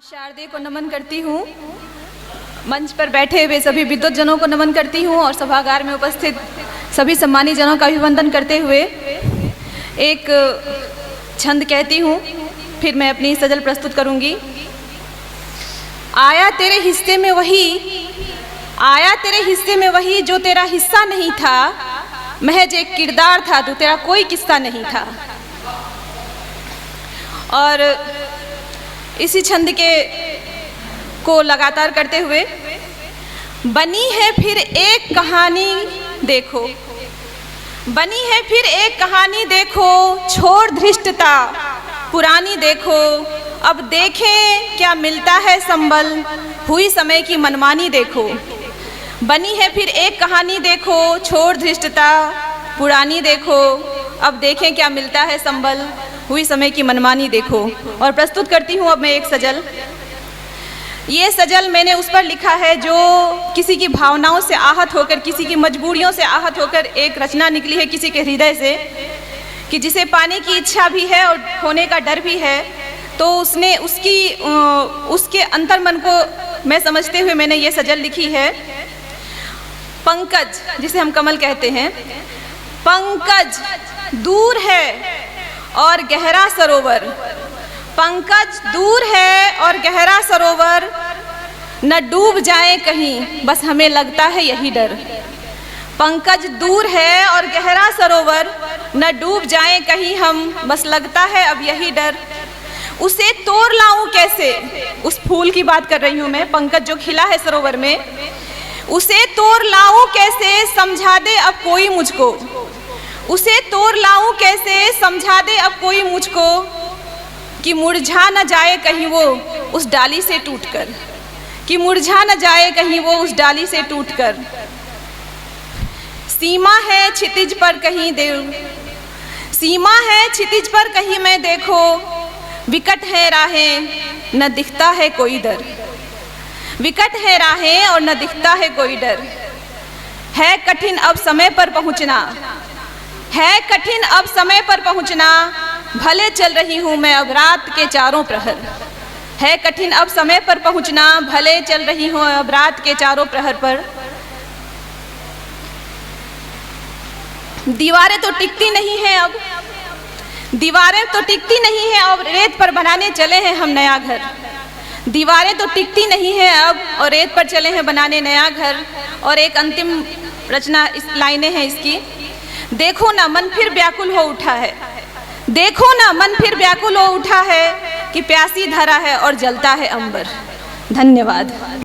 शारदे को नमन करती हूँ। मंच पर बैठे हुए सभी विद्वत जनों को नमन करती हूँ और सभागार में उपस्थित सभी सम्मानित जनों का अभिवंदन करते हुए एक छंद कहती हूँ, फिर मैं अपनी सजल प्रस्तुत करूँगी। आया तेरे हिस्से में वही जो तेरा हिस्सा नहीं था, महज एक किरदार था तो तेरा कोई किस्सा नहीं था। और इसी छंद को लगातार करते हुए, बनी है फिर एक कहानी देखो, छोड़ धृष्टता पुरानी देखो, अब देखें क्या मिलता है संबल, हुई समय की मनमानी देखो। बनी है फिर एक कहानी देखो, छोड़ धृष्टता पुरानी देखो, अब देखें क्या मिलता है संबल, हुई समय की मनमानी देखो। और प्रस्तुत करती हूँ अब मैं एक सजल। ये सजल मैंने उस पर लिखा है जो किसी की भावनाओं से आहत होकर, किसी की मजबूरियों से आहत होकर एक रचना निकली है किसी के हृदय से, कि जिसे पाने की इच्छा भी है और खोने का डर भी है। तो उसने उसके अंतर्मन को मैं समझते हुए मैंने ये सजल लिखी है। पंकज, जिसे हम कमल कहते हैं, पंकज दूर है और गहरा सरोवर, पंकज दूर है और गहरा सरोवर, न डूब जाए कहीं बस हमें लगता है यही डर। पंकज दूर है और गहरा सरोवर, न डूब जाए कहीं हम बस लगता है अब यही डर। उसे तोड़ लाऊं कैसे, उस फूल की बात कर रही हूँ मैं, पंकज जो खिला है सरोवर में, उसे तोड़ लाऊं कैसे समझा दे अब कोई मुझको, उसे तोड़ लाऊं कैसे समझा दे अब कोई मुझको, कि मुरझा न जाए कहीं वो उस डाली से टूटकर, कि मुरझा न जाए कहीं वो उस डाली से टूटकर। सीमा है क्षितिज पर कहीं सीमा है क्षितिज पर कहीं मैं देखो, विकट है राहें न दिखता है कोई डर, विकट है राहें और न दिखता है कोई डर। है कठिन अब समय पर पहुँचना, है कठिन अब समय पर पहुँचना, भले चल रही हूँ मैं अब रात के चारों प्रहर। है कठिन अब समय पर पहुँचना, भले चल रही हूँ अब रात के चारों प्रहर पर। दीवारें तो टिकती नहीं हैं अब, दीवारें तो टिकती नहीं हैं अब, रेत पर बनाने चले हैं हम नया घर। दीवारें तो टिकती नहीं हैं अब और रेत पर चले हैं बनाने नया घर। और एक अंतिम रचना, इस लाइनें हैं इसकी। देखो ना मन फिर व्याकुल हो उठा है, देखो ना मन फिर व्याकुल हो उठा है, कि प्यासी धरा है और जलता है अंबर। धन्यवाद।